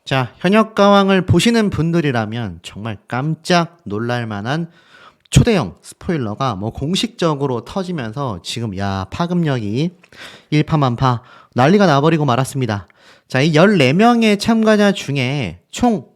자, 현역가왕을 보시는 분들이라면 정말 깜짝 놀랄 만한 초대형 스포일러가 공식적으로 터지면서 지금 파급력이 일파만파 난리가 나버리고 말았습니다. 자, 이 14명의 참가자 중에 총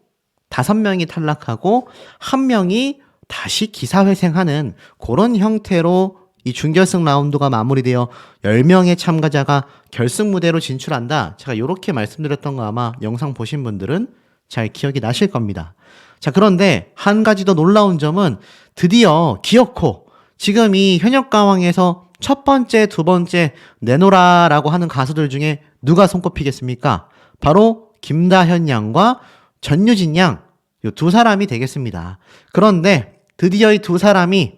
5명이 탈락하고 1명이 다시 기사회생하는 그런 형태로 이 준결승 라운드가 마무리되어 10명의 참가자가 결승 무대로 진출한다. 제가 이렇게 말씀드렸던 거 아마 영상 보신 분들은 잘 기억이 나실 겁니다. 자, 그런데 한 가지 더 놀라운 점은 드디어 기어코 지금 이 현역가왕에서 첫 번째, 두 번째 내노라라고 하는 가수들 중에 누가 손꼽히겠습니까? 바로 김다현 양과 전유진 양, 이 두 사람이 되겠습니다. 그런데 드디어 이 두 사람이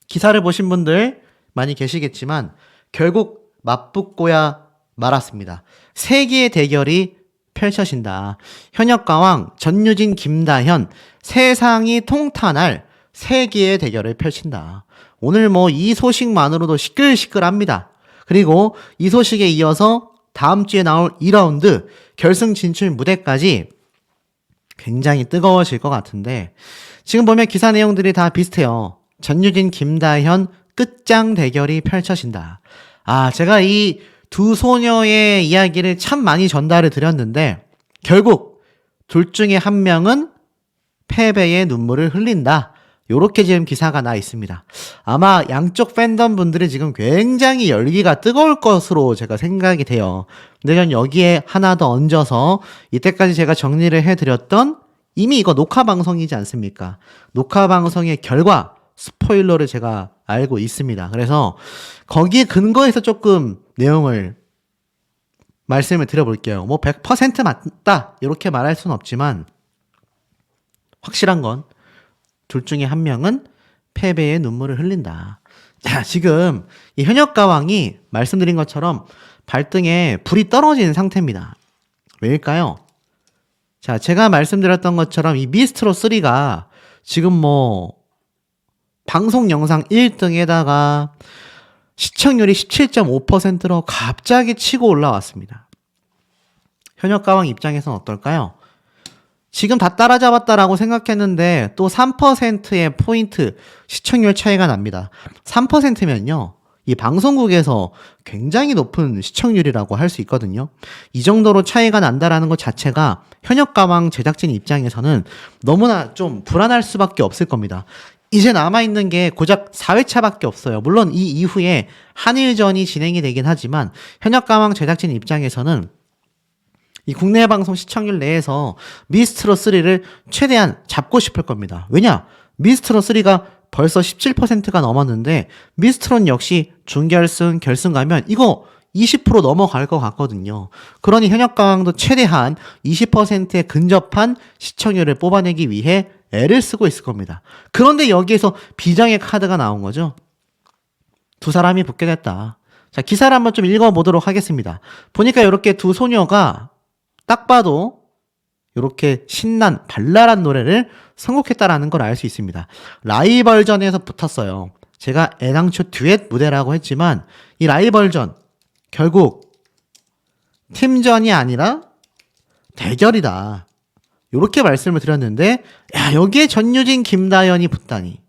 기사를 보신 분들 많이 계시겠지만 결국 맞붙고야 말았습니다. 세기의 대결이 펼쳐진다. 현역가왕 전유진, 김다현 세상이 통탄할 세기의 대결을 펼친다. 오늘 이 소식만으로도 시끌시끌합니다. 그리고 이 소식에 이어서 다음 주에 나올 2라운드 결승 진출 무대까지 굉장히 뜨거워질 것 같은데 지금 보면 기사 내용들이 다 비슷해요. 전유진, 김다현 끝장 대결이 펼쳐진다. 제가 이 두 소녀의 이야기를 참 많이 전달을 드렸는데 결국 둘 중에 한 명은 패배의 눈물을 흘린다. 요렇게 지금 기사가 나 있습니다. 아마 양쪽 팬덤 분들이 지금 굉장히 열기가 뜨거울 것으로 제가 생각이 돼요. 근데 전 여기에 하나 더 얹어서 이때까지 제가 정리를 해드렸던 이미 이거 녹화 방송이지 않습니까? 녹화 방송의 결과 스포일러를 제가 알고 있습니다. 그래서 거기에 근거해서 조금 내용을 말씀을 드려볼게요. 100% 맞다 이렇게 말할 수는 없지만 확실한 건 둘 중에 한 명은 패배의 눈물을 흘린다. 자, 지금 이 현역가왕이 말씀드린 것처럼 발등에 불이 떨어진 상태입니다. 왜일까요? 자, 제가 말씀드렸던 것처럼 이 미스트롯 3가 지금 방송 영상 1등에다가 시청률이 17.5%로 갑자기 치고 올라왔습니다. 현역가왕 입장에서는 어떨까요? 지금 다 따라잡았다라고 생각했는데 또 3%의 포인트 시청률 차이가 납니다. 3%면요. 이 방송국에서 굉장히 높은 시청률이라고 할 수 있거든요. 이 정도로 차이가 난다라는 것 자체가 현역가왕 제작진 입장에서는 너무나 좀 불안할 수밖에 없을 겁니다. 이제 남아있는 게 고작 4회차밖에 없어요. 물론 이 이후에 한일전이 진행이 되긴 하지만 현역가왕 제작진 입장에서는 이 국내 방송 시청률 내에서 미스트롯 3를 최대한 잡고 싶을 겁니다. 왜냐? 미스트롯 3가 벌써 17%가 넘었는데 미스트롯 역시 준결승, 결승 가면 이거 20% 넘어갈 것 같거든요. 그러니 현역가왕도 최대한 20%에 근접한 시청률을 뽑아내기 위해 애를 쓰고 있을 겁니다. 그런데 여기에서 비장의 카드가 나온 거죠. 두 사람이 붙게 됐다. 자, 기사를 한번 좀 읽어보도록 하겠습니다. 보니까 이렇게 두 소녀가 딱 봐도 이렇게 신난 발랄한 노래를 선곡했다라는 걸 알 수 있습니다. 라이벌전에서 붙었어요. 제가 애당초 듀엣 무대라고 했지만 이 라이벌전 결국 팀전이 아니라 대결이다. 이렇게 말씀을 드렸는데 여기에 전유진, 김다현이 붙다니.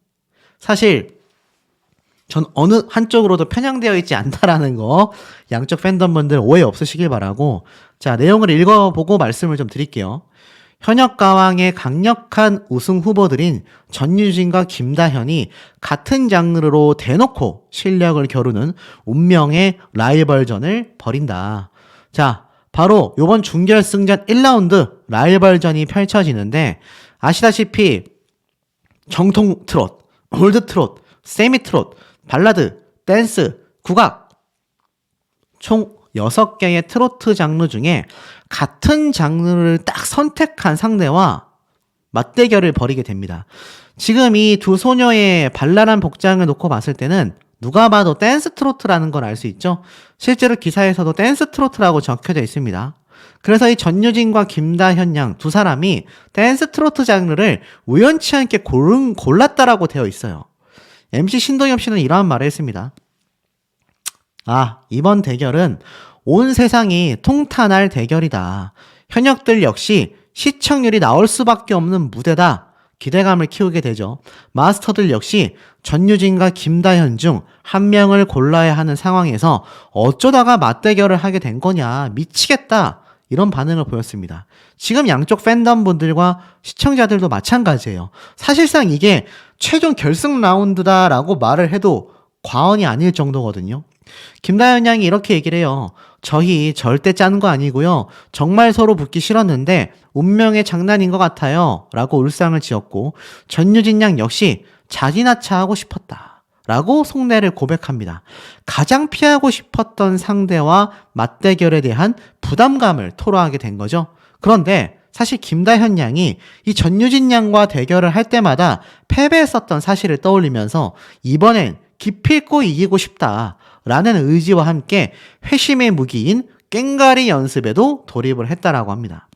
사실 전 어느 한쪽으로도 편향되어 있지 않다라는 거 양쪽 팬덤분들 오해 없으시길 바라고 자, 내용을 읽어보고 말씀을 좀 드릴게요. 현역가왕의 강력한 우승 후보들인 전유진과 김다현이 같은 장르로 대놓고 실력을 겨루는 운명의 라이벌전을 벌인다. 자, 바로 이번 준결승전 1라운드 라이벌전이 펼쳐지는데 아시다시피 정통 트롯, 올드 트롯, 세미 트롯, 발라드, 댄스, 국악 총 6개의 트로트 장르 중에 같은 장르를 딱 선택한 상대와 맞대결을 벌이게 됩니다. 지금 이 두 소녀의 발랄한 복장을 놓고 봤을 때는 누가 봐도 댄스 트로트라는 걸 알 수 있죠. 실제로 기사에서도 댄스 트로트라고 적혀져 있습니다. 그래서 이 전유진과 김다현 양 두 사람이 댄스 트로트 장르를 우연치 않게 골랐다라고 되어 있어요. MC 신동엽 씨는 이러한 말을 했습니다. 이번 대결은 온 세상이 통탄할 대결이다. 현역들 역시 시청률이 나올 수밖에 없는 무대다. 기대감을 키우게 되죠. 마스터들 역시 전유진과 김다현 중 한 명을 골라야 하는 상황에서 어쩌다가 맞대결을 하게 된 거냐, 미치겠다, 이런 반응을 보였습니다. 지금 양쪽 팬덤분들과 시청자들도 마찬가지예요. 사실상 이게 최종 결승 라운드다라고 말을 해도 과언이 아닐 정도거든요. 김다현 양이 이렇게 얘기를 해요. 저희 절대 짠 거 아니고요. 정말 서로 붙기 싫었는데 운명의 장난인 것 같아요. 라고 울상을 지었고, 전유진 양 역시 자진하차하고 싶었다. 라고 속내를 고백합니다. 가장 피하고 싶었던 상대와 맞대결에 대한 부담감을 토로하게 된 거죠. 그런데 사실 김다현 양이 이 전유진 양과 대결을 할 때마다 패배했었던 사실을 떠올리면서 이번엔 기필코 이기고 싶다라는 의지와 함께 회심의 무기인 꽹가리 연습에도 돌입을 했다라고 합니다.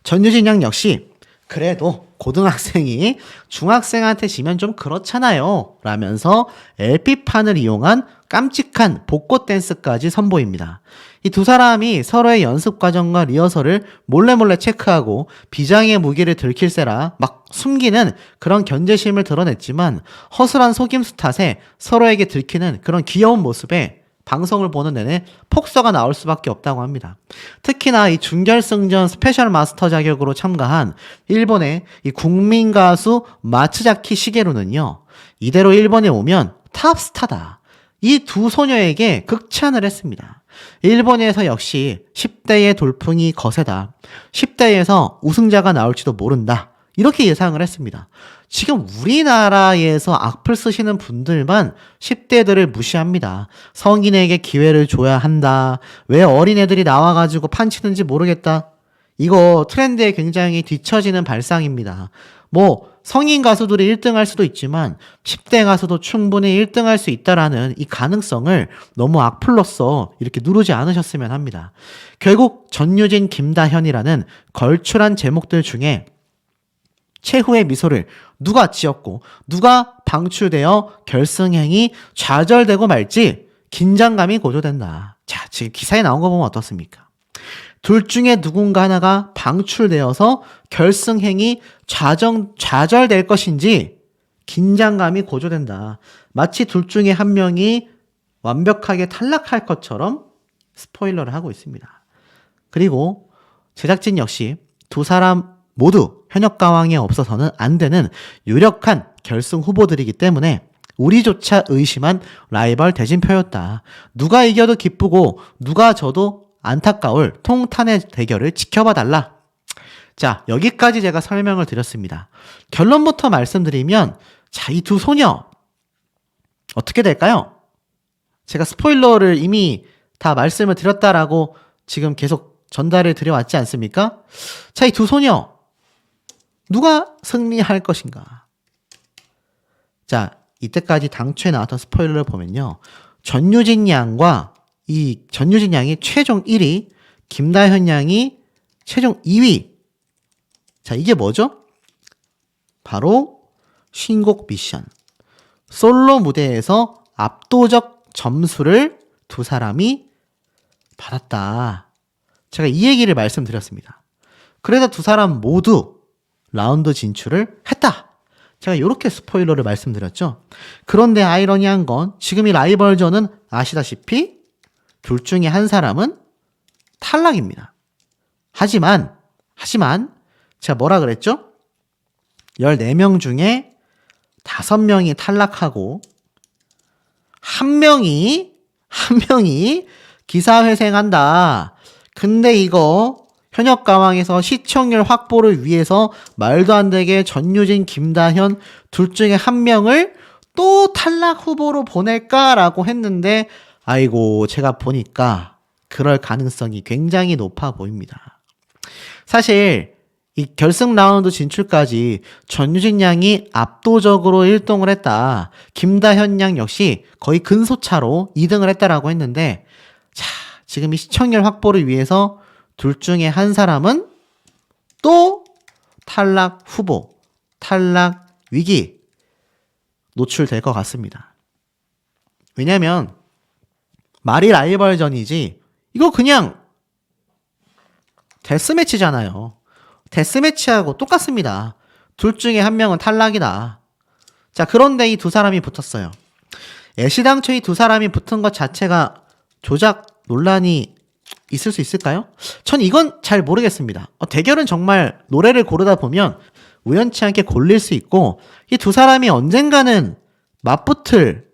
전유진 양 역시 그래도 고등학생이 중학생한테 지면 좀 그렇잖아요 라면서 LP판을 이용한 깜찍한 복고 댄스까지 선보입니다. 이 두 사람이 서로의 연습 과정과 리허설을 몰래 체크하고 비장의 무기를 들킬세라 막 숨기는 그런 견제심을 드러냈지만 허술한 속임수 탓에 서로에게 들키는 그런 귀여운 모습에 방송을 보는 내내 폭서가 나올 수밖에 없다고 합니다. 특히나 이 준결승전 스페셜 마스터 자격으로 참가한 일본의 이 국민 가수 마츠자키 시게루는요, 이대로 일본에 오면 탑스타다. 이 두 소녀에게 극찬을 했습니다. 일본에서 역시 10대의 돌풍이 거세다. 10대에서 우승자가 나올지도 모른다. 이렇게 예상을 했습니다. 지금 우리나라에서 악플 쓰시는 분들만 10대들을 무시합니다. 성인에게 기회를 줘야 한다. 왜 어린애들이 나와가지고 판치는지 모르겠다. 이거 트렌드에 굉장히 뒤처지는 발상입니다. 뭐 성인 가수들이 1등 할 수도 있지만 10대 가수도 충분히 1등 할 수 있다라는 이 가능성을 너무 악플로써 이렇게 누르지 않으셨으면 합니다. 결국 전유진, 김다현이라는 걸출한 제목들 중에 최후의 미소를 누가 지었고 누가 방출되어 결승행이 좌절되고 말지 긴장감이 고조된다. 자, 지금 기사에 나온 거 보면 어떻습니까? 둘 중에 누군가 하나가 방출되어서 결승행이 좌절될 것인지 긴장감이 고조된다. 마치 둘 중에 한 명이 완벽하게 탈락할 것처럼 스포일러를 하고 있습니다. 그리고 제작진 역시 두 사람 모두 현역 가왕에 없어서는 안 되는 유력한 결승 후보들이기 때문에 우리조차 의심한 라이벌 대진표였다. 누가 이겨도 기쁘고 누가 져도 안타까울 통탄의 대결을 지켜봐 달라. 자, 여기까지 제가 설명을 드렸습니다. 결론부터 말씀드리면, 자, 이 두 소녀 어떻게 될까요? 제가 스포일러를 이미 다 말씀을 드렸다라고 지금 계속 전달을 드려왔지 않습니까? 자, 이 두 소녀 누가 승리할 것인가? 자, 이때까지 당초에 나왔던 스포일러를 보면요, 전유진 양과 이 전유진 양이 최종 1위, 김다현 양이 최종 2위. 자, 이게 뭐죠? 바로 신곡 미션. 솔로 무대에서 압도적 점수를 두 사람이 받았다. 제가 이 얘기를 말씀드렸습니다. 그래서 두 사람 모두 라운드 진출을 했다. 제가 이렇게 스포일러를 말씀드렸죠. 그런데 아이러니한 건 지금 이 라이벌전은 아시다시피 둘 중에 한 사람은 탈락입니다. 하지만 제가 뭐라 그랬죠? 14명 중에 5명이 탈락하고 한 명이 기사회생한다. 근데 이거 현역 가왕에서 시청률 확보를 위해서 말도 안 되게 전유진, 김다현 둘 중에 한 명을 또 탈락 후보로 보낼까라고 했는데, 아이고, 제가 보니까 그럴 가능성이 굉장히 높아 보입니다. 사실 이 결승 라운드 진출까지 전유진 양이 압도적으로 1등을 했다. 김다현 양 역시 거의 근소차로 2등을 했다라고 했는데, 자, 지금 이 시청률 확보를 위해서 둘 중에 한 사람은 또 탈락 후보, 탈락 위기 노출될 것 같습니다. 왜냐면 말이 라이벌전이지 이거 그냥 데스매치잖아요. 데스매치하고 똑같습니다. 둘 중에 한 명은 탈락이다. 자, 그런데 이 두 사람이 붙었어요. 애시당초 이 두 사람이 붙은 것 자체가 조작 논란이 있을 수 있을까요? 전 이건 잘 모르겠습니다. 대결은 정말 노래를 고르다 보면 우연치 않게 골릴 수 있고 이 두 사람이 언젠가는 맞붙을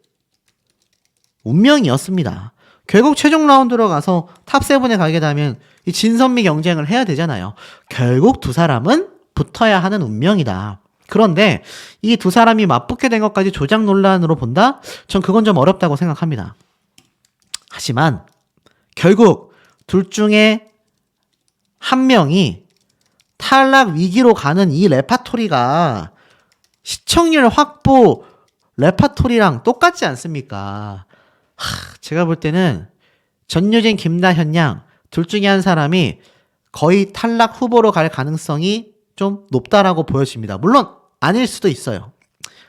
운명이었습니다. 결국 최종 라운드로 가서 탑7에 가게 되면 이 진선미 경쟁을 해야 되잖아요. 결국 두 사람은 붙어야 하는 운명이다. 그런데 이 두 사람이 맞붙게 된 것까지 조작 논란으로 본다? 전 그건 좀 어렵다고 생각합니다. 하지만 결국 둘 중에 한 명이 탈락 위기로 가는 이 레파토리가 시청률 확보 레파토리랑 똑같지 않습니까? 제가 볼 때는 전유진, 김다현 양 둘 중에 한 사람이 거의 탈락 후보로 갈 가능성이 좀 높다라고 보여집니다. 물론 아닐 수도 있어요.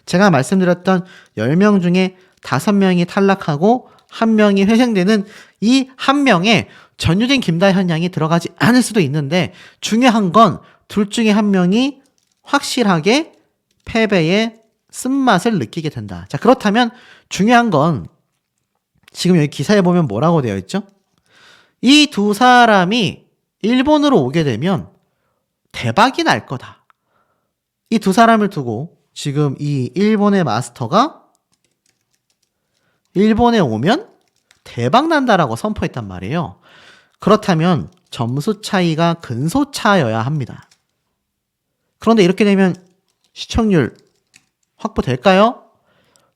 제가 말씀드렸던 10명 중에 5명이 탈락하고 1명이 회생되는 이 1명에 전유진, 김다현 양이 들어가지 않을 수도 있는데 중요한 건 둘 중에 1명이 확실하게 패배의 쓴맛을 느끼게 된다. 자, 그렇다면 중요한 건 지금 여기 기사에 보면 뭐라고 되어 있죠? 이 두 사람이 일본으로 오게 되면 대박이 날 거다. 이 두 사람을 두고 지금 이 일본의 마스터가 일본에 오면 대박 난다라고 선포했단 말이에요. 그렇다면 점수 차이가 근소차여야 합니다. 그런데 이렇게 되면 시청률 확보될까요?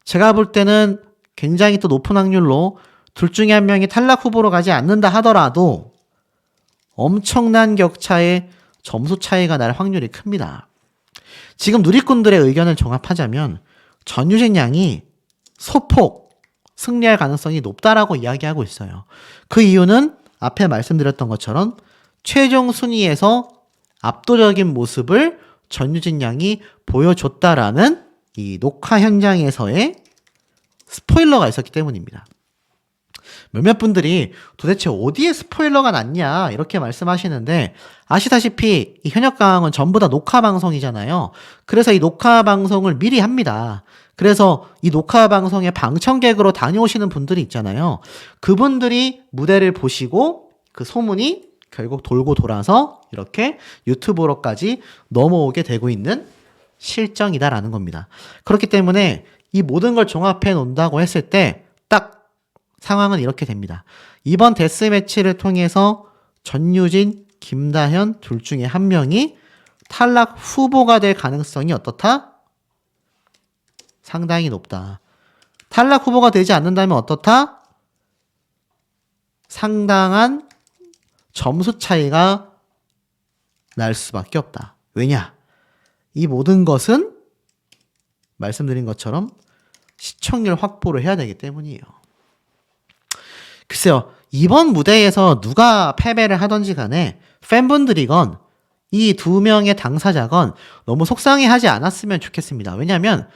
제가 볼 때는 굉장히 또 높은 확률로 둘 중에 한 명이 탈락 후보로 가지 않는다 하더라도 엄청난 격차의 점수 차이가 날 확률이 큽니다. 지금 누리꾼들의 의견을 종합하자면 전유진 양이 소폭 승리할 가능성이 높다라고 이야기하고 있어요. 그 이유는 앞에 말씀드렸던 것처럼 최종 순위에서 압도적인 모습을 전유진 양이 보여줬다라는 이 녹화 현장에서의 스포일러가 있었기 때문입니다. 몇몇 분들이 도대체 어디에 스포일러가 났냐 이렇게 말씀하시는데 아시다시피 이 현역강은 전부 다 녹화 방송이잖아요. 그래서 이 녹화 방송을 미리 합니다. 그래서 이 녹화 방송에 방청객으로 다녀오시는 분들이 있잖아요. 그분들이 무대를 보시고 그 소문이 결국 돌고 돌아서 이렇게 유튜브로까지 넘어오게 되고 있는 실정이다라는 겁니다. 그렇기 때문에 이 모든 걸 종합해 놓는다고 했을 때 딱 상황은 이렇게 됩니다. 이번 데스매치를 통해서 전유진, 김다현 둘 중에 한 명이 탈락 후보가 될 가능성이 어떻다? 상당히 높다. 탈락 후보가 되지 않는다면 어떻다? 상당한 점수 차이가 날 수밖에 없다. 왜냐? 이 모든 것은 말씀드린 것처럼 시청률 확보를 해야 되기 때문이에요. 글쎄요, 이번 무대에서 누가 패배를 하던지 간에 팬분들이건 이 두 명의 당사자건 너무 속상해하지 않았으면 좋겠습니다. 왜냐하면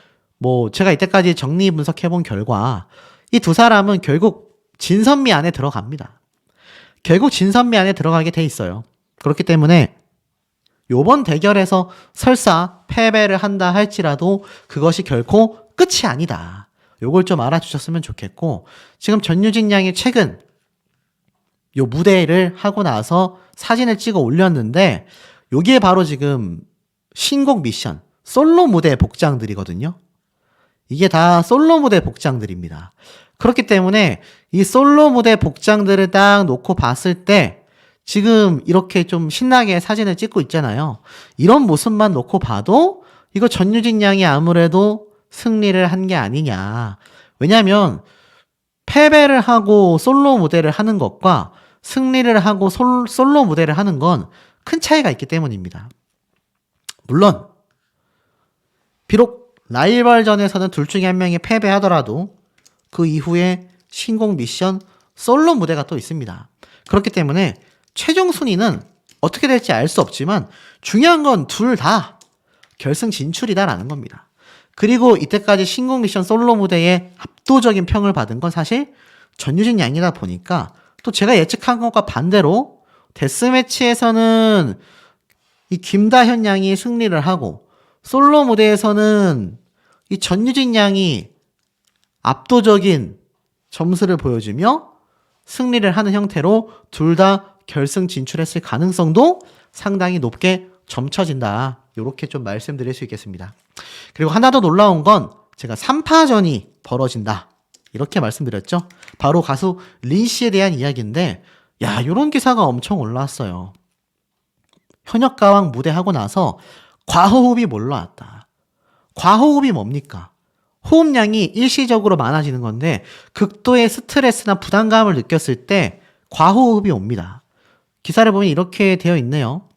제가 이때까지 정리 분석해본 결과 이 두 사람은 결국 진선미 안에 들어갑니다. 결국 진선미 안에 들어가게 돼 있어요. 그렇기 때문에 요번 대결에서 설사 패배를 한다 할지라도 그것이 결코 끝이 아니다. 요걸 좀 알아주셨으면 좋겠고 지금 전유진 양이 최근 요 무대를 하고 나서 사진을 찍어 올렸는데 요게 바로 지금 신곡 미션 솔로 무대 복장들이거든요. 이게 다 솔로 무대 복장들입니다. 그렇기 때문에 이 솔로 무대 복장들을 딱 놓고 봤을 때 지금 이렇게 좀 신나게 사진을 찍고 있잖아요. 이런 모습만 놓고 봐도 이거 전유진 양이 아무래도 승리를 한 게 아니냐. 왜냐하면 패배를 하고 솔로 무대를 하는 것과 승리를 하고 솔로 무대를 하는 건 큰 차이가 있기 때문입니다. 물론 비록 라이벌전에서는 둘 중에 한 명이 패배하더라도 그 이후에 신곡 미션 솔로 무대가 또 있습니다. 그렇기 때문에 최종 순위는 어떻게 될지 알 수 없지만 중요한 건 둘 다 결승 진출이다라는 겁니다. 그리고 이때까지 신곡 미션 솔로 무대에 압도적인 평을 받은 건 사실 전유진 양이다 보니까 또 제가 예측한 것과 반대로 데스매치에서는 이 김다현 양이 승리를 하고 솔로 무대에서는 이 전유진 양이 압도적인 점수를 보여주며 승리를 하는 형태로 둘 다 결승 진출했을 가능성도 상당히 높게 점쳐진다. 이렇게 좀 말씀드릴 수 있겠습니다. 그리고 하나 더 놀라운 건 제가 3파전이 벌어진다. 이렇게 말씀드렸죠. 바로 가수 린 씨에 대한 이야기인데 야, 이런 기사가 엄청 올라왔어요. 현역가왕 무대하고 나서 과호흡이 몰려왔다. 과호흡이 뭡니까? 호흡량이 일시적으로 많아지는 건데 극도의 스트레스나 부담감을 느꼈을 때 과호흡이 옵니다. 기사를 보면 이렇게 되어 있네요.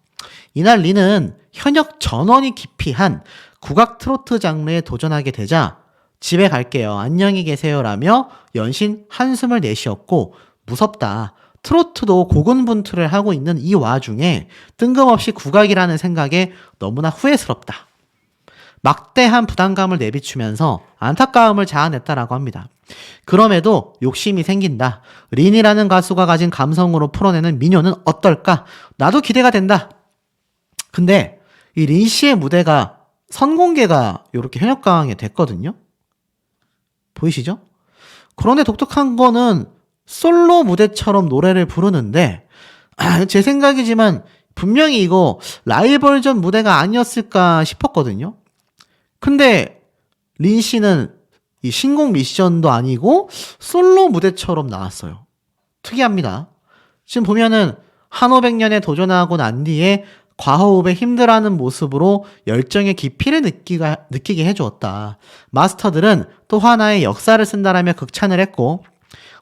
이날 리는 현역 전원이 기피한 국악 트로트 장르에 도전하게 되자 집에 갈게요. 안녕히 계세요. 라며 연신 한숨을 내쉬었고 무섭다. 트로트도 고군분투를 하고 있는 이 와중에 뜬금없이 국악이라는 생각에 너무나 후회스럽다. 막대한 부담감을 내비추면서 안타까움을 자아냈다라고 합니다. 그럼에도 욕심이 생긴다. 린이라는 가수가 가진 감성으로 풀어내는 민요는 어떨까? 나도 기대가 된다. 근데 이 린 씨의 무대가 선공개가 이렇게 현역가왕에 됐거든요. 보이시죠? 그런데 독특한 거는 솔로 무대처럼 노래를 부르는데 제 생각이지만 분명히 이거 라이브 버전 무대가 아니었을까 싶었거든요. 근데 린 씨는 이 신곡 미션도 아니고 솔로 무대처럼 나왔어요. 특이합니다. 지금 보면은 한오백년에 도전하고 난 뒤에 과호흡에 힘들어하는 모습으로 열정의 깊이를 느끼게 해주었다. 마스터들은 또 하나의 역사를 쓴다라며 극찬을 했고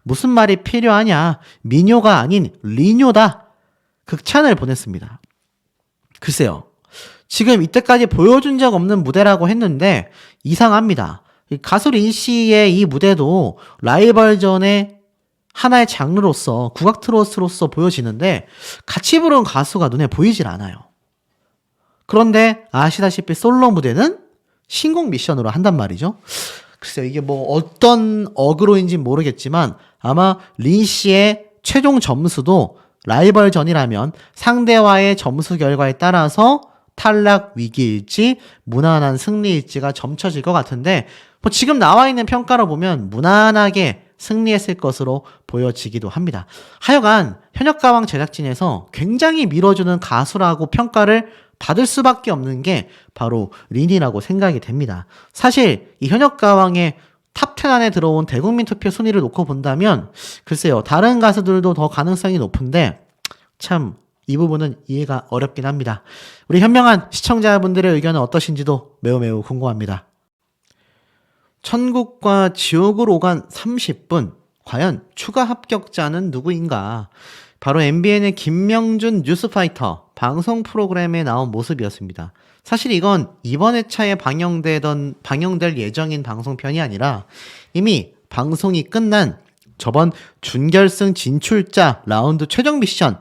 무슨 말이 필요하냐? 민요가 아닌 리뇨다. 극찬을 보냈습니다. 글쎄요. 지금 이때까지 보여준 적 없는 무대라고 했는데 이상합니다. 가수 린 씨의 이 무대도 라이브 버전의 하나의 장르로서 국악 트로트로서 보여지는데 같이 부른 가수가 눈에 보이질 않아요. 그런데 아시다시피 솔로 무대는 신곡 미션으로 한단 말이죠. 글쎄요. 이게 뭐 어떤 어그로인지 모르겠지만 아마 린 씨의 최종 점수도 라이브 버전이라면 상대와의 점수 결과에 따라서 탈락 위기일지 무난한 승리일지가 점쳐질 것 같은데 뭐 지금 나와 있는 평가를 보면 무난하게 승리했을 것으로 보여지기도 합니다. 하여간 현역가왕 제작진에서 굉장히 밀어주는 가수라고 평가를 받을 수밖에 없는 게 바로 린이라고 생각이 됩니다. 사실 이 현역가왕의 탑10 안에 들어온 대국민 투표 순위를 놓고 본다면 글쎄요. 다른 가수들도 더 가능성이 높은데 참 이 부분은 이해가 어렵긴 합니다. 우리 현명한 시청자분들의 의견은 어떠신지도 매우 궁금합니다. 천국과 지옥을 오간 30분 과연 추가 합격자는 누구인가? 바로 MBN의 김명준 뉴스파이터 방송 프로그램에 나온 모습이었습니다. 사실 이건 이번 회차에 방영될 예정인 방송편이 아니라 이미 방송이 끝난 저번 준결승 진출자 라운드 최종 미션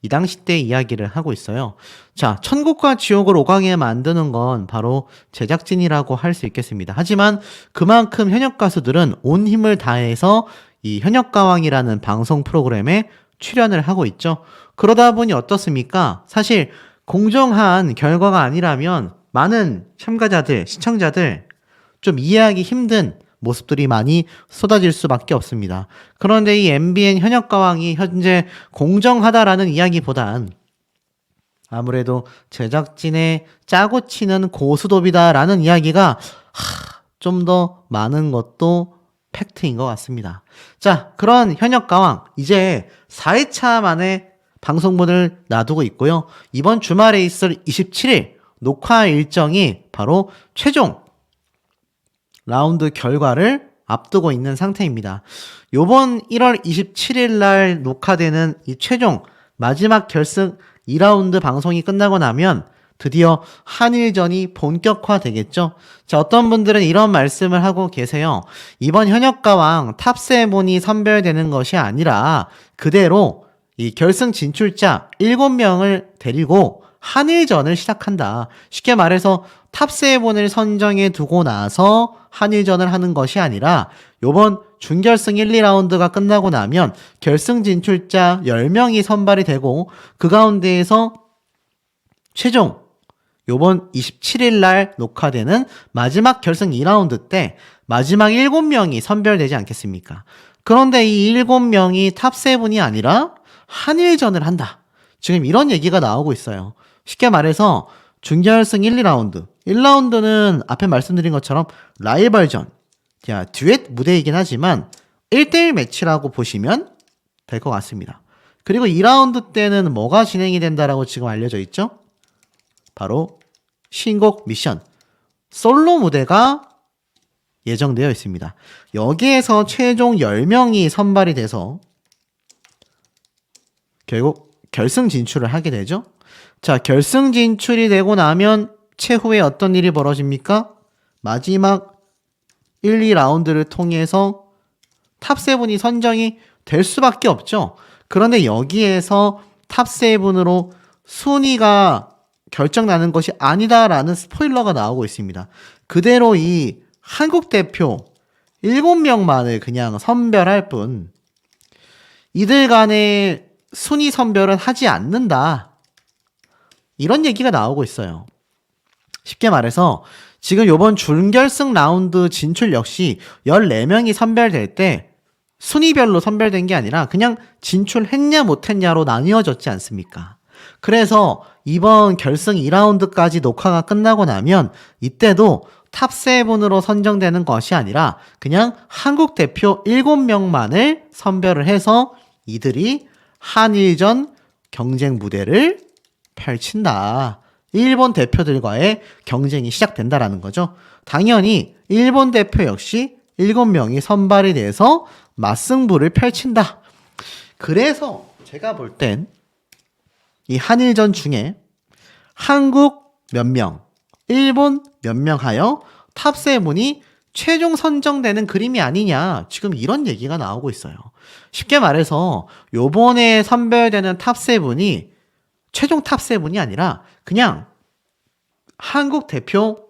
이 당시 때 이야기를 하고 있어요. 자, 천국과 지옥을 오가게 만드는 건 바로 제작진이라고 할 수 있겠습니다. 하지만 그만큼 현역 가수들은 온 힘을 다해서 이 현역가왕이라는 방송 프로그램에 출연을 하고 있죠. 그러다 보니 어떻습니까? 사실 공정한 결과가 아니라면 많은 참가자들, 시청자들 좀 이해하기 힘든 모습들이 많이 쏟아질 수밖에 없습니다. 그런데 이 MBN 현역가왕이 현재 공정하다라는 이야기보단 아무래도 제작진의 짜고 치는 고스톱이다라는 이야기가 좀 더 많은 것도 팩트인 것 같습니다. 자, 그런 현역가왕 이제 4회차 만에 방송분을 놔두고 있고요. 이번 주말에 있을 27일 녹화 일정이 바로 최종 라운드 결과를 앞두고 있는 상태입니다. 요번 1월 27일 날 녹화되는 이 최종 마지막 결승 2라운드 방송이 끝나고 나면 드디어 한일전이 본격화되겠죠. 자, 어떤 분들은 이런 말씀을 하고 계세요. 이번 현역가왕 탑7이 선별되는 것이 아니라 그대로 이 결승 진출자 7명을 데리고 한일전을 시작한다. 쉽게 말해서 탑7을 선정해 두고 나서 한일전을 하는 것이 아니라 요번 준결승 1, 2라운드가 끝나고 나면 결승 진출자 10명이 선발이 되고 그 가운데에서 최종 요번 27일 날 녹화되는 마지막 결승 2라운드 때 마지막 7명이 선별되지 않겠습니까? 그런데 이 7명이 탑7이 아니라 한일전을 한다. 지금 이런 얘기가 나오고 있어요. 쉽게 말해서 준결승 1, 2라운드. 1라운드는 앞에 말씀드린 것처럼 라이벌전, 듀엣 무대이긴 하지만 1대1 매치라고 보시면 될 것 같습니다. 그리고 2라운드 때는 뭐가 진행이 된다라고 지금 알려져 있죠? 바로 신곡 미션, 솔로 무대가 예정되어 있습니다. 여기에서 최종 10명이 선발이 돼서 결국 결승 진출을 하게 되죠. 자, 결승 진출이 되고 나면 최후에 어떤 일이 벌어집니까? 마지막 1, 2라운드를 통해서 탑7이 선정이 될 수밖에 없죠. 그런데 여기에서 탑7으로 순위가 결정나는 것이 아니다라는 스포일러가 나오고 있습니다. 그대로 이 한국 대표 7명만을 그냥 선별할 뿐 이들 간의 순위 선별은 하지 않는다. 이런 얘기가 나오고 있어요. 쉽게 말해서 지금 요번 준결승 라운드 진출 역시 14명이 선별될 때 순위별로 선별된 게 아니라 그냥 진출했냐 못했냐로 나뉘어졌지 않습니까? 그래서 이번 결승 2라운드까지 녹화가 끝나고 나면 이때도 탑7으로 선정되는 것이 아니라 그냥 한국 대표 7명만을 선별을 해서 이들이 한일전 경쟁 무대를 펼친다. 일본 대표들과의 경쟁이 시작된다라는 거죠. 당연히 일본 대표 역시 7명이 선발이 돼서 맞승부를 펼친다. 그래서 제가 볼 땐 이 한일전 중에 한국 몇 명, 일본 몇 명 하여 탑7이 최종 선정되는 그림이 아니냐. 지금 이런 얘기가 나오고 있어요. 쉽게 말해서 요번에 선별되는 탑7이 최종 탑7이 아니라 그냥 한국 대표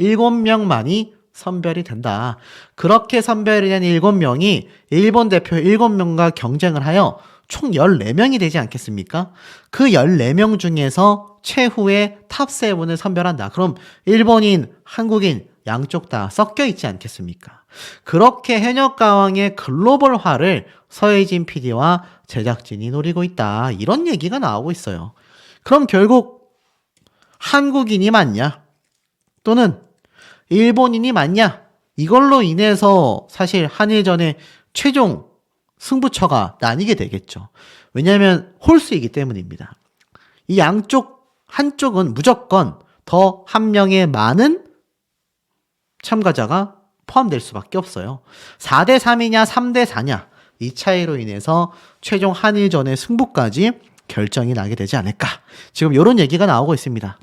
7명만이 선별이 된다. 그렇게 선별이 된 7명이 일본 대표 7명과 경쟁을 하여 총 14명이 되지 않겠습니까? 그 14명 중에서 최후의 탑7을 선별한다. 그럼 일본인, 한국인 양쪽 다 섞여 있지 않겠습니까? 그렇게 현역가왕의 글로벌화를 서혜진 PD와 제작진이 노리고 있다. 이런 얘기가 나오고 있어요. 그럼 결국 한국인이 맞냐? 또는 일본인이 맞냐? 이걸로 인해서 사실 한일전의 최종 승부처가 나뉘게 되겠죠. 왜냐하면 홀수이기 때문입니다. 이 양쪽 한쪽은 무조건 더 한 명의 많은 참가자가 포함될 수밖에 없어요. 4대 3이냐 3대 4냐 이 차이로 인해서 최종 한일전의 승부까지 결정이 나게 되지 않을까. 지금 이런 얘기가 나오고 있습니다.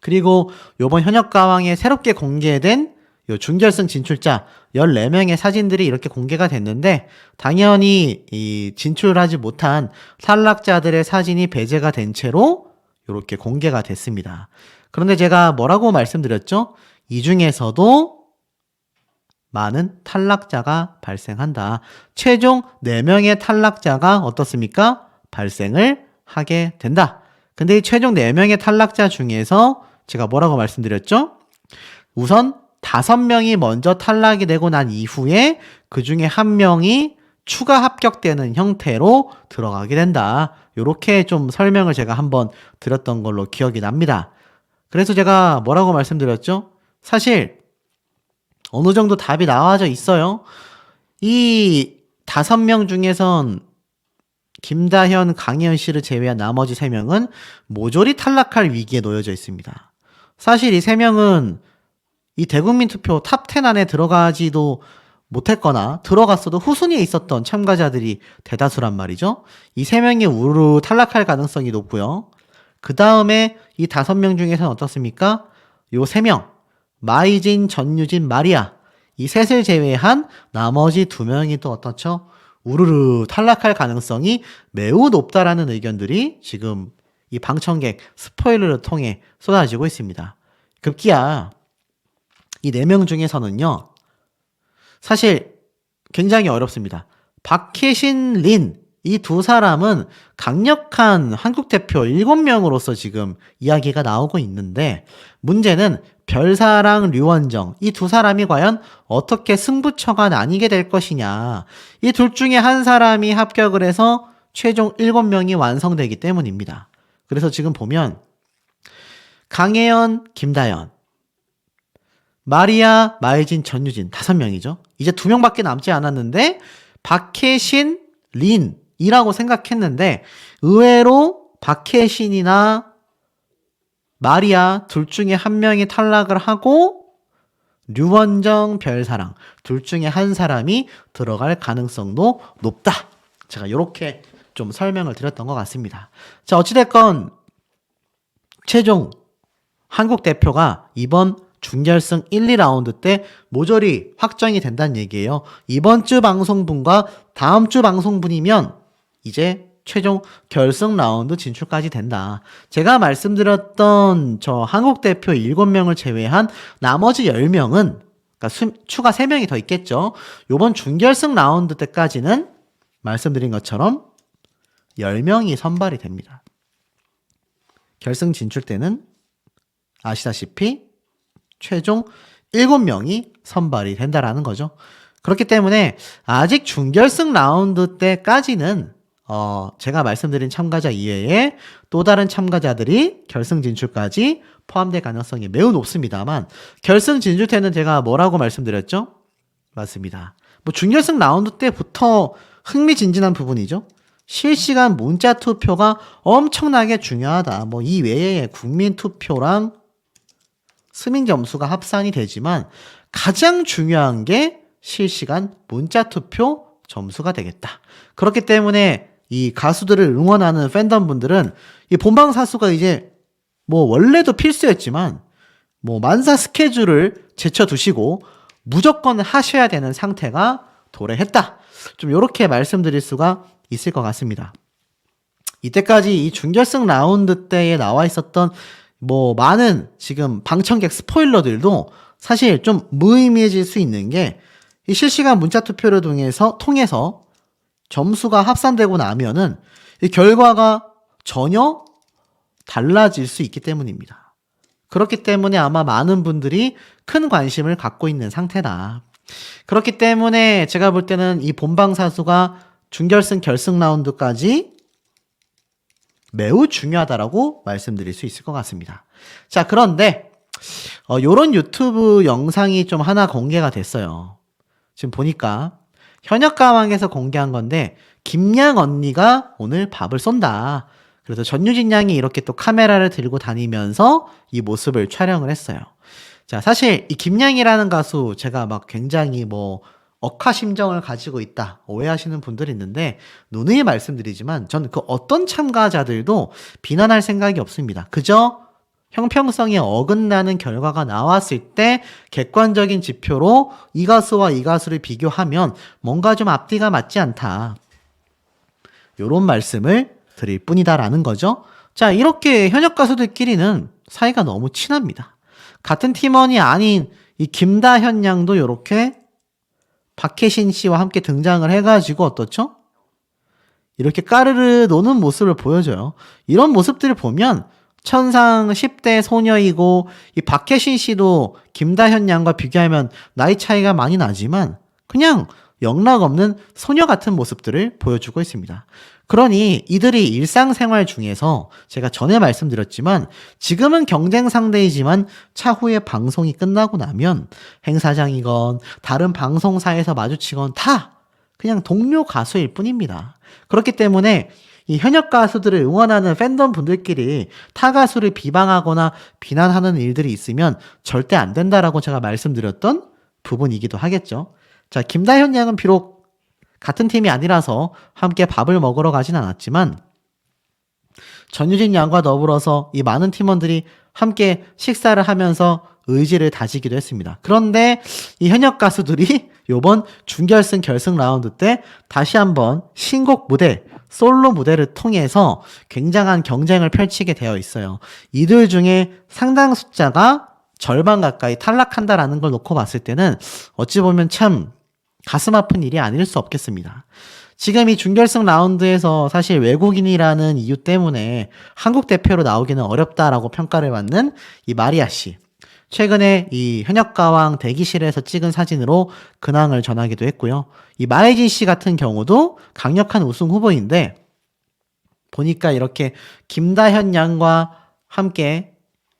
그리고 이번 현역가왕에 새롭게 공개된 요 준결승 진출자 14명의 사진들이 이렇게 공개가 됐는데 당연히 이 진출하지 못한 탈락자들의 사진이 배제가 된 채로 이렇게 공개가 됐습니다. 그런데 제가 뭐라고 말씀드렸죠? 이 중에서도 많은 탈락자가 발생한다. 최종 4명의 탈락자가 어떻습니까? 발생을 하게 된다. 근데 이 최종 4명의 탈락자 중에서 제가 뭐라고 말씀드렸죠? 우선 5명이 먼저 탈락이 되고 난 이후에 그 중에 1명이 추가 합격되는 형태로 들어가게 된다. 이렇게 좀 설명을 제가 한번 드렸던 걸로 기억이 납니다. 그래서 제가 뭐라고 말씀드렸죠? 사실 어느 정도 답이 나와져 있어요. 이 5명 중에선 김다현, 강혜연 씨를 제외한 나머지 3명은 모조리 탈락할 위기에 놓여져 있습니다. 사실 이 3명은 이 대국민 투표 탑10 안에 들어가지도 못했거나 들어갔어도 후순위에 있었던 참가자들이 대다수란 말이죠. 이 3명이 우르르 탈락할 가능성이 높고요. 그 다음에 이 5명 중에서는 어떻습니까? 요 3명, 마이진, 전유진, 마리아 이 셋을 제외한 나머지 2명이 또 어떻죠? 우르르 탈락할 가능성이 매우 높다라는 의견들이 지금 이 방청객 스포일러를 통해 쏟아지고 있습니다. 급기야 이 4명 중에서는요. 사실 굉장히 어렵습니다. 박혜신, 린 이 두 사람은 강력한 한국 대표 7명으로서 지금 이야기가 나오고 있는데 문제는 별사랑, 류원정 이 두 사람이 과연 어떻게 승부처가 나뉘게 될 것이냐. 이 둘 중에 한 사람이 합격을 해서 최종 7명이 완성되기 때문입니다. 그래서 지금 보면 강혜연, 김다연, 마리아, 마혜진, 전유진 5명이죠. 이제 2명밖에 남지 않았는데 박혜신, 린이라고 생각했는데 의외로 박혜신이나 마리아 둘 중에 한 명이 탈락을 하고 류원정, 별사랑 둘 중에 한 사람이 들어갈 가능성도 높다. 제가 이렇게 좀 설명을 드렸던 것 같습니다. 자, 어찌됐건 최종 한국 대표가 이번 준결승 1, 2라운드 때 모조리 확정이 된다는 얘기예요. 이번 주 방송분과 다음 주 방송분이면 이제 최종 결승 라운드 진출까지 된다. 제가 말씀드렸던 저 한국 대표 7명을 제외한 나머지 10명은 그러니까 추가 3명이 더 있겠죠. 이번 준결승 라운드 때까지는 말씀드린 것처럼 10명이 선발이 됩니다. 결승 진출 때는 아시다시피 최종 7명이 선발이 된다라는 거죠. 그렇기 때문에 아직 준결승 라운드 때까지는 제가 말씀드린 참가자 이외에 또 다른 참가자들이 결승 진출까지 포함될 가능성이 매우 높습니다만 결승 진출 때는 제가 뭐라고 말씀드렸죠? 맞습니다. 뭐 준결승 라운드 때부터 흥미진진한 부분이죠. 실시간 문자 투표가 엄청나게 중요하다. 뭐 이 외에 국민 투표랑 스밍 점수가 합산이 되지만 가장 중요한 게 실시간 문자 투표 점수가 되겠다. 그렇기 때문에 이 가수들을 응원하는 팬덤분들은 이 본방사수가 이제 뭐 원래도 필수였지만 뭐 만사 스케줄을 제쳐두시고 무조건 하셔야 되는 상태가 도래했다. 좀 이렇게 말씀드릴 수가 있을 것 같습니다. 이때까지 이 준결승 라운드 때에 나와 있었던 뭐 많은 지금 방청객 스포일러들도 사실 좀 무의미해질 수 있는 게 이 실시간 문자 투표를 통해서 점수가 합산되고 나면은 이 결과가 전혀 달라질 수 있기 때문입니다. 그렇기 때문에 아마 많은 분들이 큰 관심을 갖고 있는 상태다. 그렇기 때문에 제가 볼 때는 이 본방사수가 준결승, 결승 라운드까지 매우 중요하다라고 말씀드릴 수 있을 것 같습니다. 자, 그런데 요런 유튜브 영상이 좀 하나 공개가 됐어요. 지금 보니까 현역가왕에서 공개한 건데 김양 언니가 오늘 밥을 쏜다. 그래서 전유진 양이 이렇게 또 카메라를 들고 다니면서 이 모습을 촬영을 했어요. 자, 사실 이 김양이라는 가수 제가 막 굉장히 뭐 억하심정을 가지고 있다 오해하시는 분들이 있는데 누누이 말씀드리지만 전 그 어떤 참가자들도 비난할 생각이 없습니다. 그저 형평성에 어긋나는 결과가 나왔을 때 객관적인 지표로 이 가수와 이 가수를 비교하면 뭔가 좀 앞뒤가 맞지 않다. 요런 말씀을 드릴 뿐이다라는 거죠. 자, 이렇게 현역 가수들끼리는 사이가 너무 친합니다. 같은 팀원이 아닌 이 김다현 양도 이렇게 박혜신 씨와 함께 등장을 해가지고 어떻죠? 이렇게 까르르 노는 모습을 보여줘요. 이런 모습들을 보면 천상 10대 소녀이고 이 박혜신 씨도 김다현 양과 비교하면 나이 차이가 많이 나지만 그냥 영락 없는 소녀 같은 모습들을 보여주고 있습니다. 그러니 이들이 일상생활 중에서 제가 전에 말씀드렸지만 지금은 경쟁 상대이지만 차후에 방송이 끝나고 나면 행사장이건 다른 방송사에서 마주치건 다 그냥 동료 가수일 뿐입니다. 그렇기 때문에 이 현역 가수들을 응원하는 팬덤 분들끼리 타 가수를 비방하거나 비난하는 일들이 있으면 절대 안 된다라고 제가 말씀드렸던 부분이기도 하겠죠. 자, 김다현 양은 비록 같은 팀이 아니라서 함께 밥을 먹으러 가진 않았지만 전유진 양과 더불어서 이 많은 팀원들이 함께 식사를 하면서 의지를 다지기도 했습니다. 그런데 이 현역 가수들이 요번 준결승 결승 라운드 때 다시 한번 신곡 무대, 솔로 무대를 통해서 굉장한 경쟁을 펼치게 되어 있어요. 이들 중에 상당 숫자가 절반 가까이 탈락한다라는 걸 놓고 봤을 때는 어찌 보면 참 가슴 아픈 일이 아닐 수 없겠습니다. 지금 이 준결승 라운드에서 사실 외국인이라는 이유 때문에 한국 대표로 나오기는 어렵다라고 평가를 받는 이 마리아 씨. 최근에 이 현역가왕 대기실에서 찍은 사진으로 근황을 전하기도 했고요. 이 마혜진 씨 같은 경우도 강력한 우승 후보인데 보니까 이렇게 김다현 양과 함께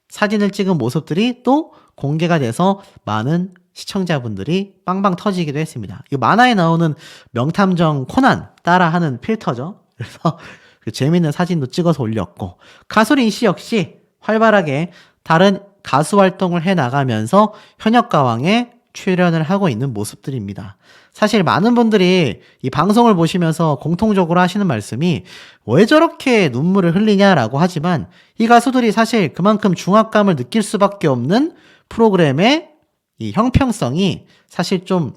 사진을 찍은 모습들이 또 공개가 돼서 많은 시청자분들이 빵빵 터지기도 했습니다. 이 만화에 나오는 명탐정 코난 따라 하는 필터죠. 그래서 그 재미있는 사진도 찍어서 올렸고 가수 린 씨 역시 활발하게 다른 가수 활동을 해 나가면서 현역가왕에 출연을 하고 있는 모습들입니다. 사실 많은 분들이 이 방송을 보시면서 공통적으로 하시는 말씀이 왜 저렇게 눈물을 흘리냐라고 하지만 이 가수들이 사실 그만큼 중압감을 느낄 수밖에 없는 프로그램의 이 형평성이 사실 좀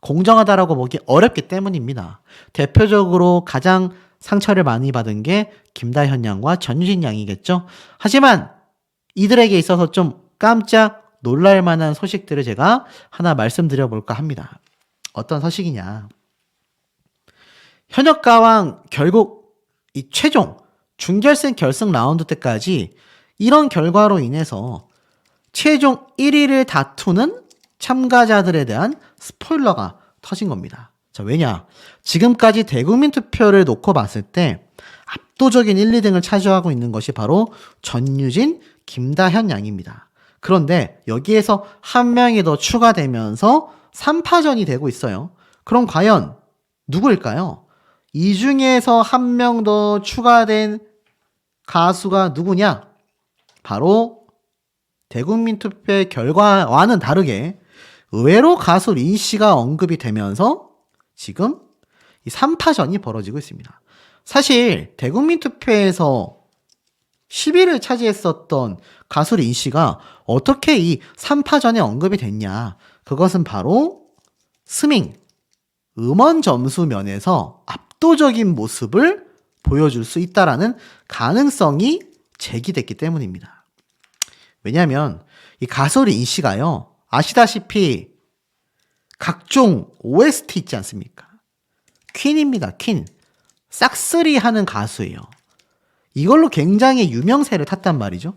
공정하다라고 보기 어렵기 때문입니다. 대표적으로 가장 상처를 많이 받은 게 김다현 양과 전유진 양이겠죠. 하지만 이들에게 있어서 좀 깜짝 놀랄 만한 소식들을 제가 하나 말씀드려 볼까 합니다. 어떤 소식이냐. 현역가왕 결국 이 최종 준결승 결승 라운드 때까지 이런 결과로 인해서 최종 1위를 다투는 참가자들에 대한 스포일러가 터진 겁니다. 자, 왜냐? 지금까지 대국민 투표를 놓고 봤을 때 압도적인 1, 2등을 차지하고 있는 것이 바로 전유진, 김다현 양입니다. 그런데 여기에서 한 명이 더 추가되면서 3파전이 되고 있어요. 그럼 과연 누구일까요? 이 중에서 한 명 더 추가된 가수가 누구냐? 바로 대국민 투표의 결과와는 다르게 의외로 가수 린 씨가 언급이 되면서 지금 이 3파전이 벌어지고 있습니다. 사실 대국민 투표에서 10위를 차지했었던 가수 린 씨가 어떻게 이 3파전에 언급이 됐냐? 그것은 바로 스밍, 음원 점수 면에서 압도적인 모습을 보여줄 수 있다라는 가능성이 제기됐기 때문입니다. 왜냐하면 이 가수 린 씨가요, 아시다시피 각종 OST 있지 않습니까? 퀸입니다. 퀸. 싹쓸이 하는 가수예요. 이걸로 굉장히 유명세를 탔단 말이죠.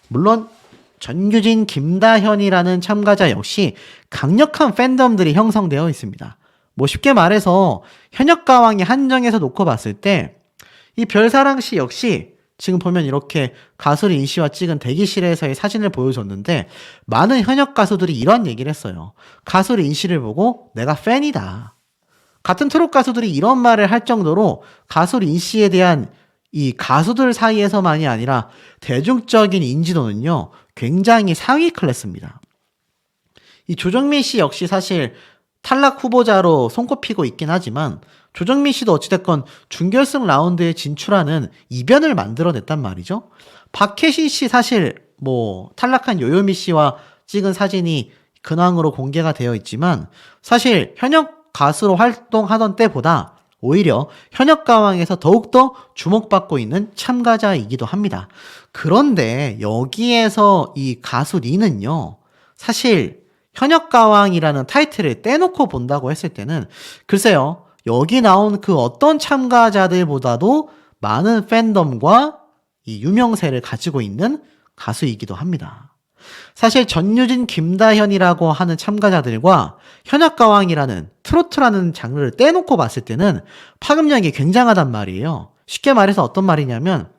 물론 전유진, 김다현이라는 참가자 역시 강력한 팬덤들이 형성되어 있습니다. 뭐 쉽게 말해서 현역가왕의 한정에서 놓고 봤을 때 이 별사랑 씨 역시 지금 보면 이렇게 가수 린 씨와 찍은 대기실에서의 사진을 보여줬는데 많은 현역 가수들이 이런 얘기를 했어요. 가수 린 씨를 보고 내가 팬이다. 같은 트롯 가수들이 이런 말을 할 정도로 가수 린 씨에 대한 이 가수들 사이에서만이 아니라 대중적인 인지도는요, 굉장히 상위 클래스입니다. 이 조정민 씨 역시 사실 탈락 후보자로 손꼽히고 있긴 하지만 조정민 씨도 어찌됐건 준결승 라운드에 진출하는 이변을 만들어냈단 말이죠. 박혜신 씨 사실 뭐 탈락한 요요미 씨와 찍은 사진이 근황으로 공개가 되어 있지만 사실 현역 가수로 활동하던 때보다 오히려 현역가왕에서 더욱더 주목받고 있는 참가자이기도 합니다. 그런데 여기에서 이 가수 리는요, 사실 현역가왕이라는 타이틀을 떼놓고 본다고 했을 때는 글쎄요, 여기 나온 그 어떤 참가자들보다도 많은 팬덤과 이 유명세를 가지고 있는 가수이기도 합니다. 사실 전유진, 김다현이라고 하는 참가자들과 현역가왕이라는 트로트라는 장르를 떼놓고 봤을 때는 파급력이 굉장하단 말이에요. 쉽게 말해서 어떤 말이냐면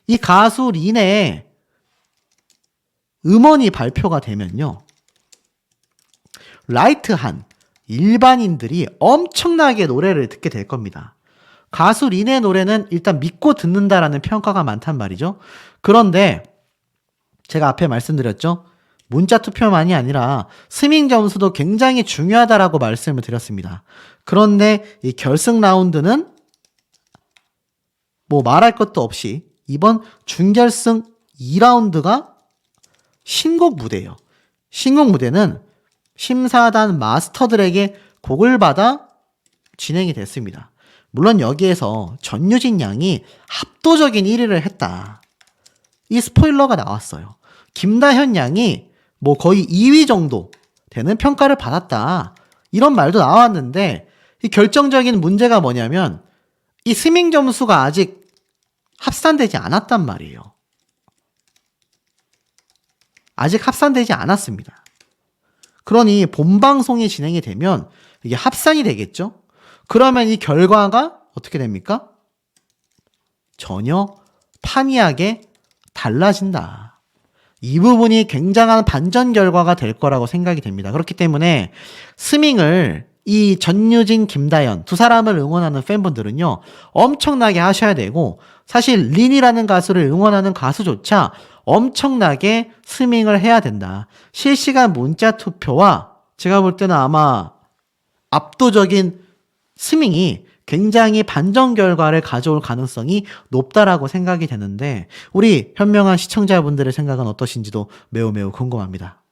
이 가수 린의 음원이 발표가 되면요, 라이트한 일반인들이 엄청나게 노래를 듣게 될 겁니다. 가수 린의 노래는 일단 믿고 듣는다라는 평가가 많단 말이죠. 그런데 제가 앞에 말씀드렸죠. 문자 투표만이 아니라 스밍 점수도 굉장히 중요하다라고 말씀을 드렸습니다. 그런데 이 결승 라운드는 뭐 말할 것도 없이 이번 준결승 2라운드가 신곡 무대예요. 신곡 무대는 심사단 마스터들에게 곡을 받아 진행이 됐습니다. 물론 여기에서 전유진 양이 압도적인 1위를 했다. 이 스포일러가 나왔어요. 김다현 양이 뭐 거의 2위 정도 되는 평가를 받았다. 이런 말도 나왔는데 이 결정적인 문제가 뭐냐면 이 스밍 점수가 아직 합산되지 않았단 말이에요. 아직 합산되지 않았습니다. 그러니 본방송이 진행이 되면 이게 합산이 되겠죠? 그러면 이 결과가 어떻게 됩니까? 전혀 판이하게 달라진다. 이 부분이 굉장한 반전 결과가 될 거라고 생각이 됩니다. 그렇기 때문에 스밍을 이 전유진, 김다연 두 사람을 응원하는 팬분들은요, 엄청나게 하셔야 되고, 사실 린이라는 가수를 응원하는 가수조차 엄청나게 스밍을 해야 된다. 실시간 문자 투표와 제가 볼 때는 아마 압도적인 스밍이 굉장히 반전 결과를 가져올 가능성이 높다라고 생각이 되는데 우리 현명한 시청자분들의 생각은 어떠신지도 매우 매우 궁금합니다.